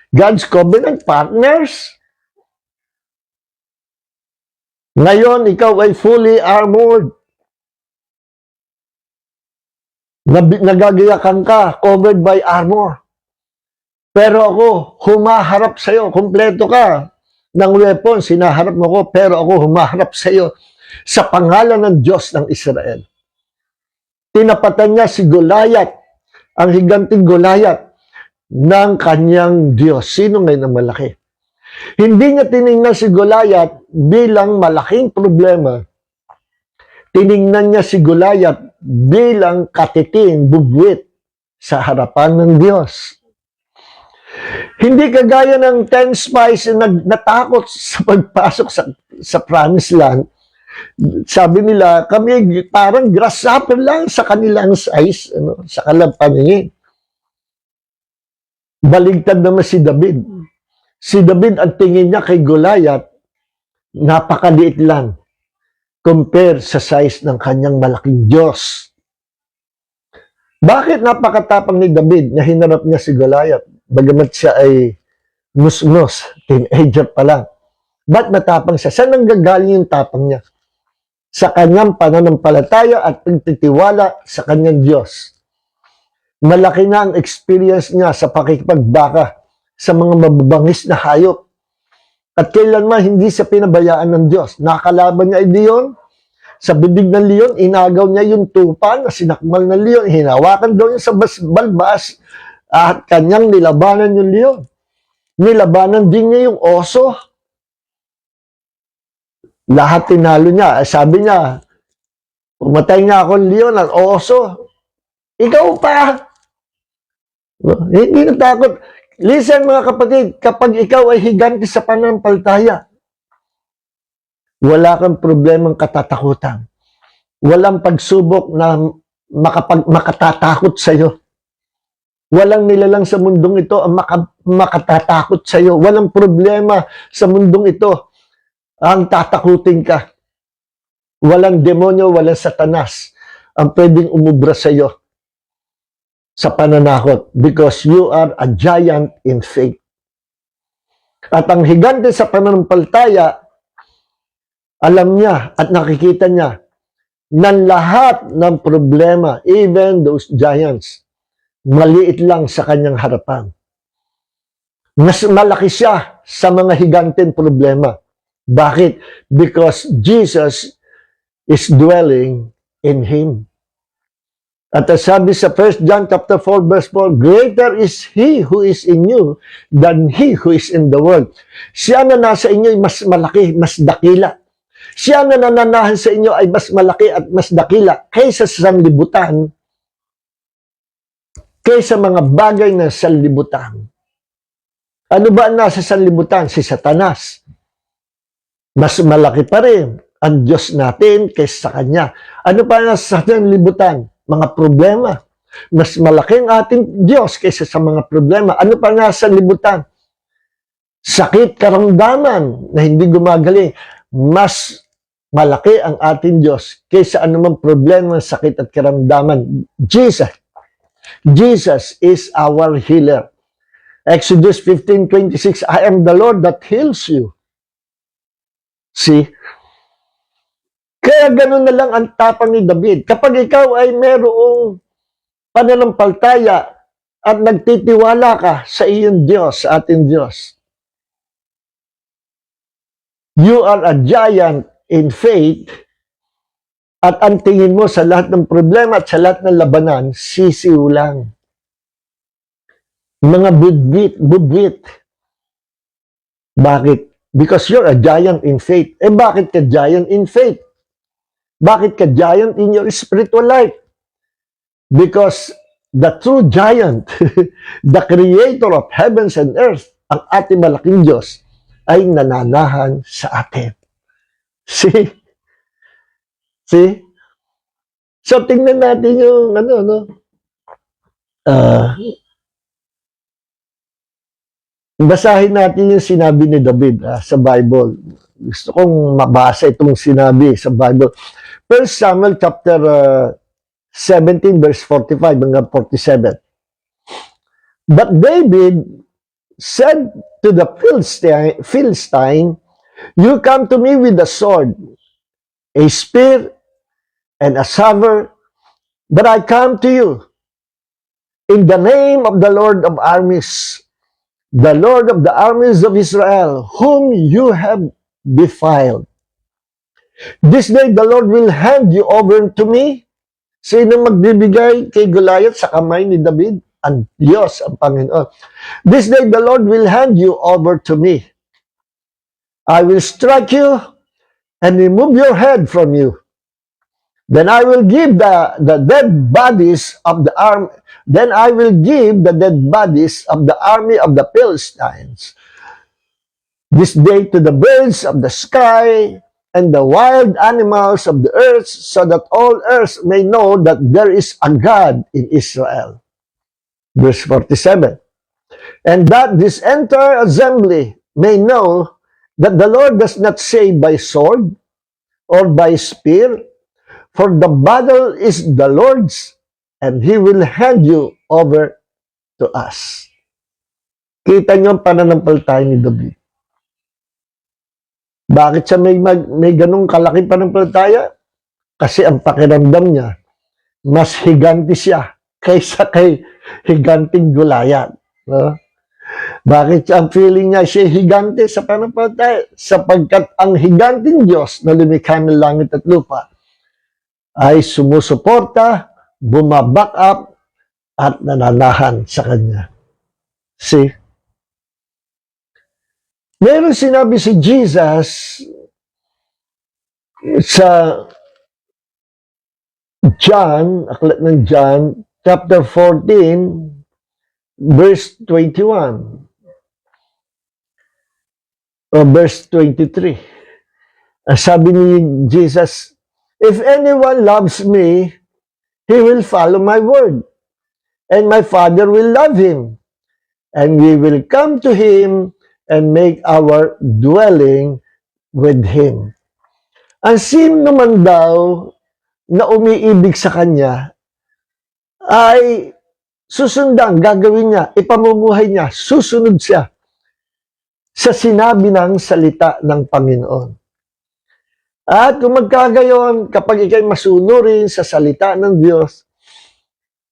God's covenant partners. Ngayon, ikaw ay fully armored. Nagagayakan ka, covered by armor. Pero ako, humaharap sa'yo, kumpleto ka ng weapon, sinaharap mo ko, pero ako humaharap sa'yo sa pangalan ng Diyos ng Israel. Tinapatan niya si Goliath, ang higanting Goliath, ng kanyang Diyos. Sino ngayon ang malaki? Hindi niya tiningnan si Goliath bilang malaking problema. Tiningnan niya si Goliath bilang katiting, bubwit sa harapan ng Diyos. Hindi kagaya ng 10 spies na natakot sa pagpasok sa promised land. Sabi nila, kami parang grasshopper lang sa kanilang size, sa kalapaningin. Baligtad naman si David. Si David, ang tingin niya kay Goliath, napakaliit lang compare sa size ng kanyang malaking Diyos. Bakit napakatapang ni David na hinarap niya si Goliath? Bagamat siya ay musmos, teenager pa lang. Ba't matapang siya? Saan nanggagaling yung tapang niya? Sa kanyang pananampalataya at pagtitiwala sa kanyang Diyos. Malaki na ang experience niya sa pakikipagbaka sa mga mababangis na hayop. At kailanman hindi siya pinabayaan ng Diyos. Nakalaban niya ay leon. Sa bibig ng leon, inagaw niya yung tupa na sinakmal ng leon. Hinawakan daw niya sa balbas at kanyang nilabanan yung leon. Nilabanan din niya yung oso. Lahat tinalo niya. Sabi niya, pumatay nga ako leon at oso. Ikaw pa! Hindi natakot. Listen mga kapatid, kapag ikaw ay higante sa pananampalataya, wala kang problemang katatakutan. Walang pagsubok na makatatakot sa iyo. Walang nilalang sa mundong ito ang makatatakot sa iyo. Walang problema sa mundong ito ang tatakutin ka. Walang demonyo, walang satanas ang pwedeng umubra sa iyo. sa pananakot because you are a giant in faith. At ang higante sa pananampalataya, alam niya at nakikita niya na lahat ng problema, even those giants, maliit lang sa kanyang harapan. Mas malaki siya sa mga higanteng problema. Bakit? Because Jesus is dwelling in him. At sabi sa 1 John chapter 4 verse 4, greater is He who is in you than he who is in the world. Siya na nasa inyo ay mas malaki, mas dakila. Siya na nananahan sa inyo ay mas malaki at mas dakila kaysa sa sanlibutan, kaysa mga bagay na sanlibutan. Ano ba ang nasa sanlibutan? Si Satanas. Mas malaki pa rin ang Diyos natin kaysa sa Kanya. Ano pa nasa sanlibutan? Mga problema. Mas malaki ang ating Diyos kaysa sa mga problema. Ano pa nasa sanlibutan? Sakit, karamdaman na hindi gumagaling. Mas malaki ang ating Diyos kaysa anumang problema, sakit at karamdaman. Jesus is our healer. Exodus 15:26, I am the Lord that heals you. See? Kaya ganun na lang ang tapang ni David. Kapag ikaw ay merong pananampalataya at nagtitiwala ka sa iyong Diyos, sa ating Diyos, you are a giant in faith at ang tingin mo sa lahat ng problema at sa lahat ng labanan, sisiw lang. Mga budwit. Bakit? Because you're a giant in faith. Eh bakit ka giant in faith? Bakit ka giant in your spiritual life? Because the true giant, the creator of heavens and earth, ang ating malaking Diyos, ay nananahan sa atin. See? So tingnan natin yung basahin natin yung sinabi ni David sa Bible. Gusto kong mabasa itong sinabi sa Bible. 1 Samuel chapter 17 verse 45 hanggang 47. But David said to the Philistine, you come to me with a sword, a spear, and a saber, but I come to you in the name of the Lord of armies, the Lord of the armies of Israel, whom you have defiled. This day the Lord will hand you over to me. Sino magbibigay kay Goliath sa kamay ni David? Ang Diyos, ang Panginoon. This day the Lord will hand you over to me. I will strike you and remove your head from you. Then I will give the dead bodies of the army. Then I will give the dead bodies of the army of the Philistines this day to the birds of the sky and the wild animals of the earth, so that all earth may know that there is a God in Israel. Verse 47. And that this entire assembly may know that the Lord does not save by sword or by spear, for the battle is the Lord's, and He will hand you over to us. Kita niyo ang pananampalataya ni David. Bakit siya may ganung kalaking pananampalataya? Kasi ang pakiramdam niya, mas higante siya kaysa kay higanting Goliath. No? Bakit ang feeling niya siya higante sa pananampalataya? Sapagkat ang higanting Diyos na lumikha ng langit at lupa ay sumusuporta, bumaback up, at nananahan sa Kanya. See? Meron sinabi si Jesus sa John, aklat ng John, chapter 14, verse 21, o verse 23. Sabi ni Jesus, if anyone loves me, he will follow my word, and my Father will love him, and we will come to him and make our dwelling with him. Ang sino naman daw na umiibig sa Kanya ay susundan, gagawin niya, ipamumuhay niya, susunod siya sa sinabi ng salita ng Panginoon. At kung magkagayon, kapag ikay masunurin sa salita ng Diyos,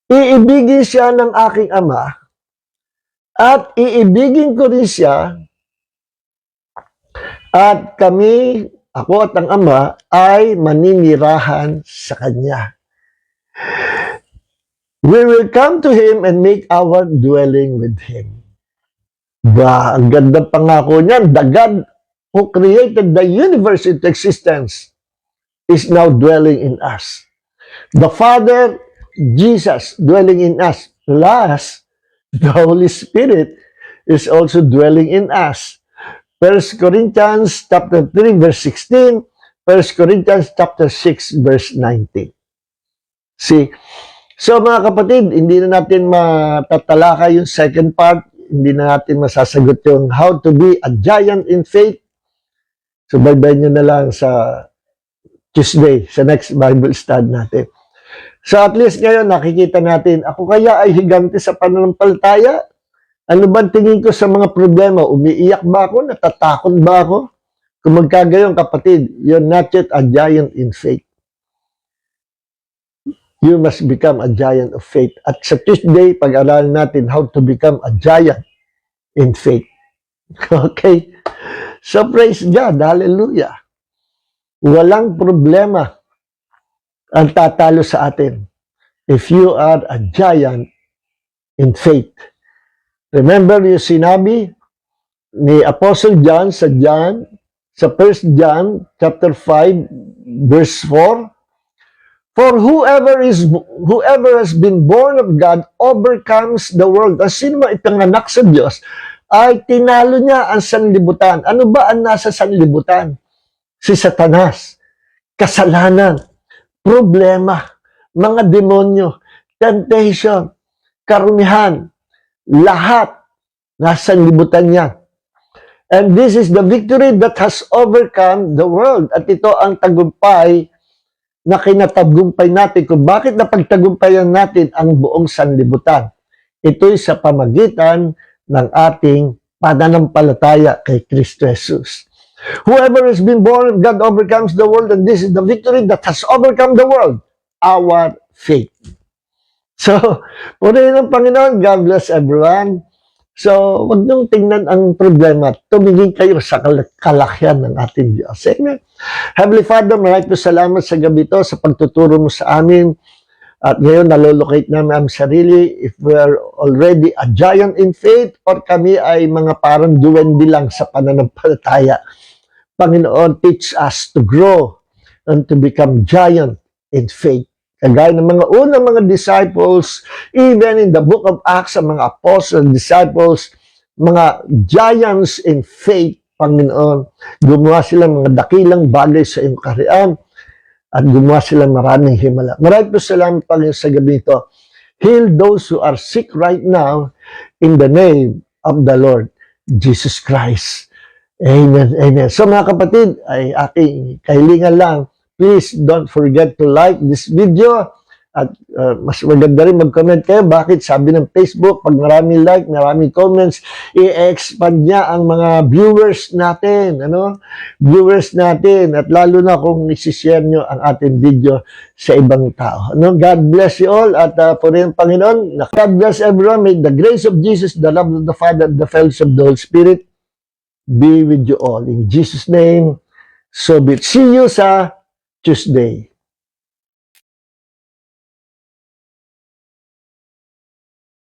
iibigin siya ng aking Ama at iibigin ko rin siya at kami, ako at ang Ama, ay maninirahan sa Kanya. We will come to Him and make our dwelling with Him. Ba, ang ganda pangako niyan. The God who created the universe into existence is now dwelling in us. The Father, Jesus, dwelling in us, plus the Holy Spirit is also dwelling in us. 1 Corinthians chapter 3, verse 16, 1 Corinthians chapter 6, verse 19. See, so mga kapatid, hindi na natin matatalakay yung second part, hindi na natin masasagot yung how to be a giant in faith. So baybayin nyo na lang sa Tuesday, sa next Bible study natin. So at least ngayon nakikita natin, ako kaya ay higante sa pananampalataya? Ano ba tingin ko sa mga problema? Umiiyak ba ako? Natatakot ba ako? Kung magkagayon kapatid, you're not yet a giant in faith. You must become a giant of faith. At sa Tuesday, pag-aralan natin how to become a giant in faith. Okay? So praise God. Hallelujah. Walang problema ang tatalo sa atin if you are a giant in faith. Remember yung sinabi ni Apostle John sa 1 John chapter 5 verse 4, for whoever has been born of God overcomes the world. Ang sino man ipanganak sa Diyos ay tinalo niya ang sanlibutan. Ano ba ang nasa sanlibutan? Si Satanas, kasalanan, problema, mga demonyo, temptation, karumihan, lahat nasa sanlibutan niya. And this is the victory that has overcome the world. At ito ang tagumpay na kinatagumpay natin kung bakit napagtagumpayan natin ang buong sanlibutan. Ito'y sa pamagitan ng ating pananampalataya kay Kristo Jesus. Whoever has been born of God overcomes the world, and this is the victory that has overcome the world, our faith. So, purihin ang Panginoon. God bless everyone. So, wag niyong tingnan ang problema. Tumingin kayo sa kalakihan ng ating Diyos. Amen. Heavenly Father, maraming salamat sa gabi ito, sa pagtuturo mo sa amin. At ngayon, nalolocate namin ang sarili if we are already a giant in faith or kami ay mga parang duwende lang sa pananampalataya. Panginoon, teach us to grow and to become giant in faith. Kagaya ng mga unang mga disciples, even in the book of Acts, ang mga apostles, disciples, mga giants in faith, Panginoon, gumawa sila mga dakilang bagay sa iyong kaharian at gumawa sila maraming himala. Maraming po salamat, Panginoon, sa gabi ito. Heal those who are sick right now in the name of the Lord Jesus Christ. Amen, amen. So mga kapatid, ay aking kahilingan lang, please don't forget to like this video at mas maganda rin mag-comment kayo. Bakit? Sabi ng Facebook, pag maraming like, maraming comments, i-expand niya ang mga viewers natin. Viewers natin. At lalo na kung isi-share nyo ang ating video sa ibang tao. God bless you all. At po rin, Panginoon, God bless everyone. May the grace of Jesus, the love of the Father, the fellowship of the Holy Spirit be with you all. In Jesus' name, so be it. See you sa Tuesday.